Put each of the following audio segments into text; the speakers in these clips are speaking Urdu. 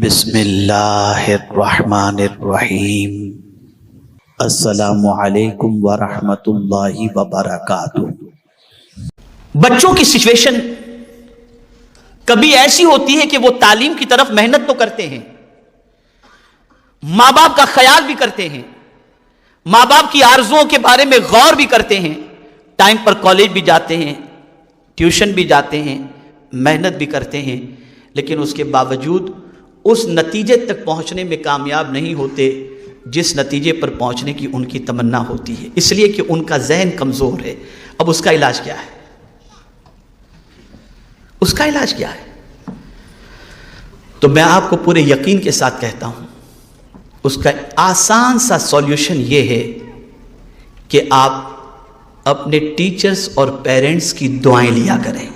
بسم اللہ الرحمن الرحیم۔ السلام علیکم ورحمۃ اللہ وبرکاتہ۔ بچوں کی سچویشن کبھی ایسی ہوتی ہے کہ وہ تعلیم کی طرف محنت تو کرتے ہیں، ماں باپ کا خیال بھی کرتے ہیں، ماں باپ کی آرزوؤں کے بارے میں غور بھی کرتے ہیں، ٹائم پر کالج بھی جاتے ہیں، ٹیوشن بھی جاتے ہیں، محنت بھی کرتے ہیں، لیکن اس کے باوجود اس نتیجے تک پہنچنے میں کامیاب نہیں ہوتے جس نتیجے پر پہنچنے کی ان کی تمنا ہوتی ہے، اس لیے کہ ان کا ذہن کمزور ہے۔ اب اس کا علاج کیا ہے؟ اس کا علاج کیا ہے؟ تو میں آپ کو پورے یقین کے ساتھ کہتا ہوں، اس کا آسان سا سولوشن یہ ہے کہ آپ اپنے ٹیچرز اور پیرنٹس کی دعائیں لیا کریں۔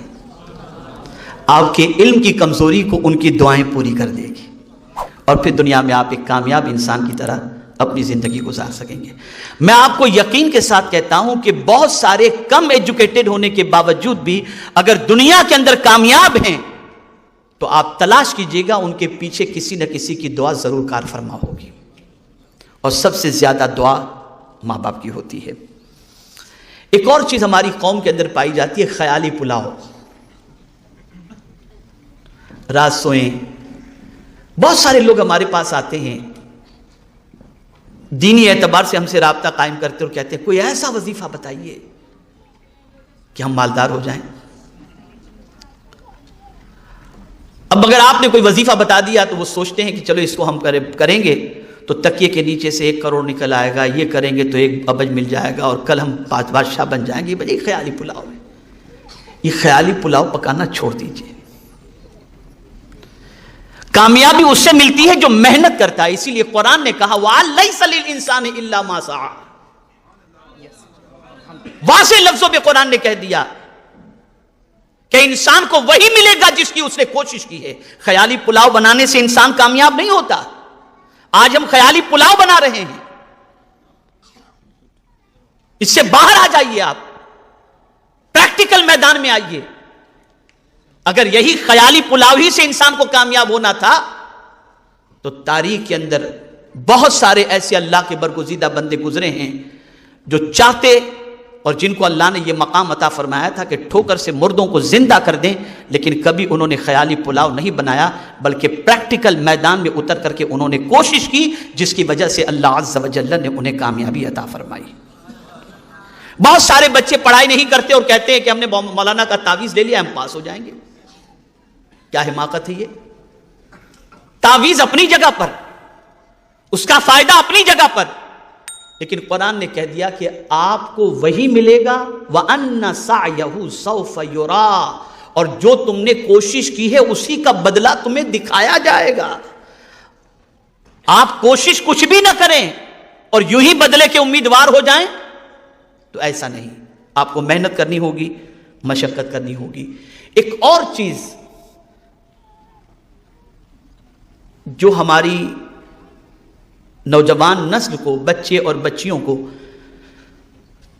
آپ کے علم کی کمزوری کو ان کی دعائیں پوری کر دے گی، اور پھر دنیا میں آپ ایک کامیاب انسان کی طرح اپنی زندگی گزار سکیں گے۔ میں آپ کو یقین کے ساتھ کہتا ہوں کہ بہت سارے کم ایجوکیٹڈ ہونے کے باوجود بھی اگر دنیا کے اندر کامیاب ہیں تو آپ تلاش کیجئے گا، ان کے پیچھے کسی نہ کسی کی دعا ضرور کار فرما ہوگی، اور سب سے زیادہ دعا ماں باپ کی ہوتی ہے۔ ایک اور چیز ہماری قوم کے اندر پائی جاتی ہے، خیالی پلاؤ۔ رات سوئیں، بہت سارے لوگ ہمارے پاس آتے ہیں، دینی اعتبار سے ہم سے رابطہ قائم کرتے اور کہتے ہیں کوئی ایسا وظیفہ بتائیے کہ ہم مالدار ہو جائیں۔ اب اگر آپ نے کوئی وظیفہ بتا دیا تو وہ سوچتے ہیں کہ چلو اس کو ہم کریں گے تو تکیے کے نیچے سے 1 کروڑ نکل آئے گا، یہ کریں گے تو 1 ابج مل جائے گا، اور کل ہم 5 بادشاہ بن جائیں گے۔ بڑی خیالی پلاؤ ہے، یہ خیالی پلاؤ پکانا چھوڑ دیجئے۔ کامیابی اس سے ملتی ہے جو محنت کرتا ہے، اسی لیے قرآن نے کہا وَلَيْسَ لِلْإِنسَانِ إِلَّا مَا سَعَىٰ۔ واضح لفظوں میں قرآن نے کہہ دیا کہ انسان کو وہی ملے گا جس کی اس نے کوشش کی ہے۔ خیالی پلاؤ بنانے سے انسان کامیاب نہیں ہوتا۔ آج ہم خیالی پلاؤ بنا رہے ہیں، اس سے باہر آ جائیے، آپ پریکٹیکل میدان میں آئیے۔ اگر یہی خیالی پلاؤ ہی سے انسان کو کامیاب ہونا تھا تو تاریخ کے اندر بہت سارے ایسے اللہ کے برگزیدہ بندے گزرے ہیں جو چاہتے اور جن کو اللہ نے یہ مقام عطا فرمایا تھا کہ ٹھوکر سے مردوں کو زندہ کر دیں، لیکن کبھی انہوں نے خیالی پلاؤ نہیں بنایا، بلکہ پریکٹیکل میدان میں اتر کر کے انہوں نے کوشش کی، جس کی وجہ سے اللہ عز و جل نے انہیں کامیابی عطا فرمائی۔ بہت سارے بچے پڑھائی نہیں کرتے اور کہتے ہیں کہ ہم نے مولانا کا تعویذ لے لیا، ہم پاس ہو جائیں گے۔ کیا حماقت ہے یہ؟ تعویذ اپنی جگہ پر، اس کا فائدہ اپنی جگہ پر، لیکن قرآن نے کہہ دیا کہ آپ کو وہی ملے گا وَأَنَّ سَعْيَهُ سَوْفَ يُرَىٰ، اور جو تم نے کوشش کی ہے اسی کا بدلہ تمہیں دکھایا جائے گا۔ آپ کوشش کچھ بھی نہ کریں اور یوں ہی بدلے کے امیدوار ہو جائیں تو ایسا نہیں، آپ کو محنت کرنی ہوگی، مشقت کرنی ہوگی۔ ایک اور چیز جو ہماری نوجوان نسل کو، بچے اور بچیوں کو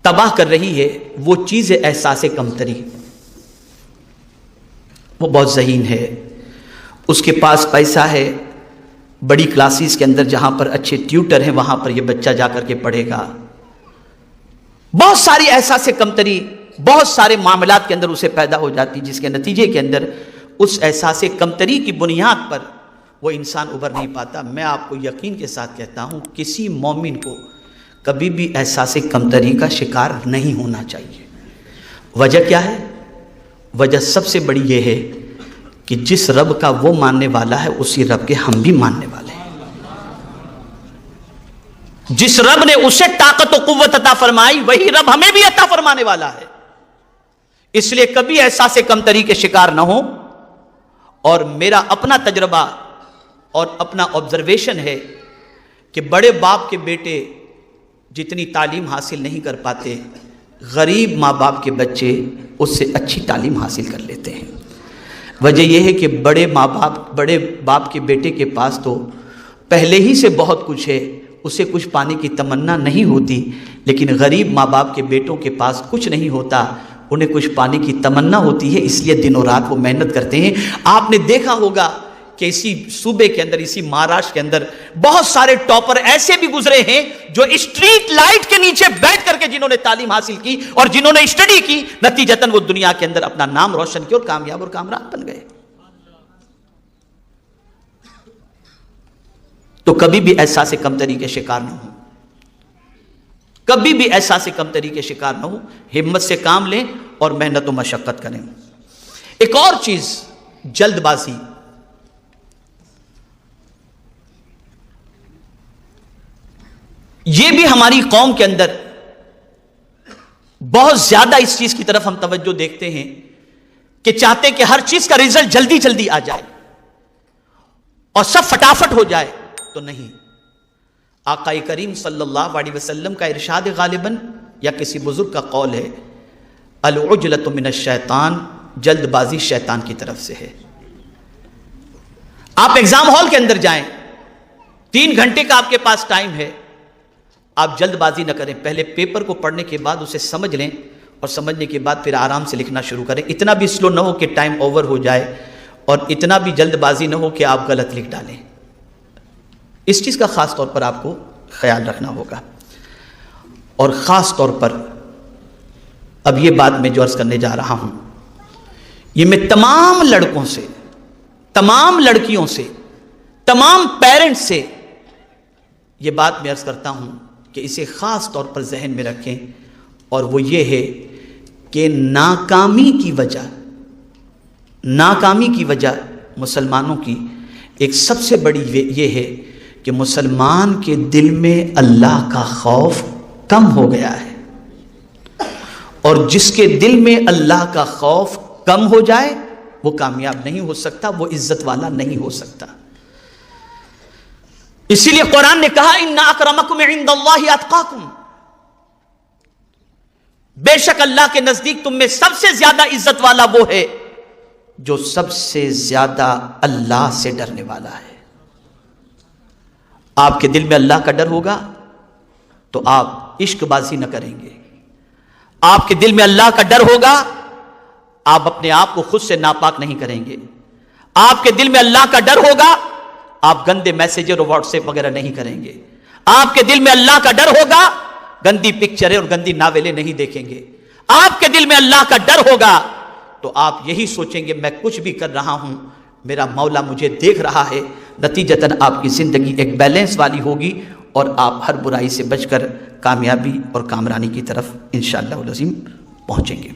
تباہ کر رہی ہے، وہ چیز ہے احساس کمتری۔ وہ بہت ذہین ہے، اس کے پاس پیسہ ہے، بڑی کلاسز کے اندر جہاں پر اچھے ٹیوٹر ہیں وہاں پر یہ بچہ جا کر کے پڑھے گا۔ بہت ساری احساس کمتری بہت سارے معاملات کے اندر اسے پیدا ہو جاتی، جس کے نتیجے کے اندر اس احساس کمتری کی بنیاد پر وہ انسان ابھر نہیں پاتا۔ میں آپ کو یقین کے ساتھ کہتا ہوں، کسی مومن کو کبھی بھی احساس کمتری کا شکار نہیں ہونا چاہیے۔ وجہ کیا ہے؟ وجہ سب سے بڑی یہ ہے کہ جس رب کا وہ ماننے والا ہے اسی رب کے ہم بھی ماننے والے ہیں۔ جس رب نے اسے طاقت و قوت عطا فرمائی وہی رب ہمیں بھی عطا فرمانے والا ہے۔ اس لیے کبھی احساس کمتری کے شکار نہ ہو۔ اور میرا اپنا تجربہ اور اپنا آبزرویشن ہے کہ بڑے باپ کے بیٹے جتنی تعلیم حاصل نہیں کر پاتے، غریب ماں باپ کے بچے اس سے اچھی تعلیم حاصل کر لیتے ہیں۔ وجہ یہ ہے کہ بڑے باپ کے بیٹے کے پاس تو پہلے ہی سے بہت کچھ ہے، اسے کچھ پانے کی تمنا نہیں ہوتی، لیکن غریب ماں باپ کے بیٹوں کے پاس کچھ نہیں ہوتا، انہیں کچھ پانے کی تمنا ہوتی ہے، اس لیے دن و رات وہ محنت کرتے ہیں۔ آپ نے دیکھا ہوگا کہ اسی صوبے کے اندر، اسی مہاراشٹر کے اندر بہت سارے ٹاپر ایسے بھی گزرے ہیں جو اسٹریٹ لائٹ کے نیچے بیٹھ کر کے جنہوں نے تعلیم حاصل کی اور جنہوں نے اسٹڈی کی، نتیجتاً وہ دنیا کے اندر اپنا نام روشن کیا اور کامیاب اور کامران بن گئے۔ تو کبھی بھی احساس کمتری کے شکار نہ ہو، کبھی بھی احساس کمتری کے شکار نہ ہو، ہمت سے کام لیں اور محنت و مشقت کریں۔ ایک اور چیز، جلد بازی۔ یہ بھی ہماری قوم کے اندر بہت زیادہ اس چیز کی طرف ہم توجہ دیکھتے ہیں کہ چاہتے ہیں کہ ہر چیز کا رزلٹ جلدی جلدی آ جائے اور سب فٹافٹ ہو جائے، تو نہیں۔ آقا کریم صلی اللہ علیہ وسلم کا ارشاد غالباً یا کسی بزرگ کا قول ہے، العجلۃ من الشیطان، جلد بازی شیطان کی طرف سے ہے۔ آپ ایگزام ہال کے اندر جائیں، 3 گھنٹے کا آپ کے پاس ٹائم ہے، آپ جلد بازی نہ کریں، پہلے پیپر کو پڑھنے کے بعد اسے سمجھ لیں اور سمجھنے کے بعد پھر آرام سے لکھنا شروع کریں۔ اتنا بھی سلو نہ ہو کہ ٹائم اوور ہو جائے اور اتنا بھی جلد بازی نہ ہو کہ آپ غلط لکھ ڈالیں۔ اس چیز کا خاص طور پر آپ کو خیال رکھنا ہوگا۔ اور خاص طور پر اب یہ بات میں جو عرض کرنے جا رہا ہوں، یہ میں تمام لڑکوں سے، تمام لڑکیوں سے، تمام پیرنٹس سے یہ بات میں عرض کرتا ہوں کہ اسے خاص طور پر ذہن میں رکھیں، اور وہ یہ ہے کہ ناکامی کی وجہ مسلمانوں کی ایک سب سے بڑی یہ ہے کہ مسلمان کے دل میں اللہ کا خوف کم ہو گیا ہے، اور جس کے دل میں اللہ کا خوف کم ہو جائے وہ کامیاب نہیں ہو سکتا، وہ عزت والا نہیں ہو سکتا۔ اسی لیے قرآن نے کہا ان اکرمکم عند اللہ اتقاکم، بے شک اللہ کے نزدیک تم میں سب سے زیادہ عزت والا وہ ہے جو سب سے زیادہ اللہ سے ڈرنے والا ہے۔ آپ کے دل میں اللہ کا ڈر ہوگا تو آپ عشق بازی نہ کریں گے، آپ کے دل میں اللہ کا ڈر ہوگا آپ اپنے آپ کو خود سے ناپاک نہیں کریں گے، آپ کے دل میں اللہ کا ڈر ہوگا آپ گندے میسیج اور واٹس ایپ وغیرہ نہیں کریں گے، آپ کے دل میں اللہ کا ڈر ہوگا گندی پکچریں اور گندی ناولیں نہیں دیکھیں گے، آپ کے دل میں اللہ کا ڈر ہوگا تو آپ یہی سوچیں گے میں کچھ بھی کر رہا ہوں میرا مولا مجھے دیکھ رہا ہے، نتیجتاً آپ کی زندگی ایک بیلنس والی ہوگی اور آپ ہر برائی سے بچ کر کامیابی اور کامرانی کی طرف انشاءاللہ العظیم پہنچیں گے۔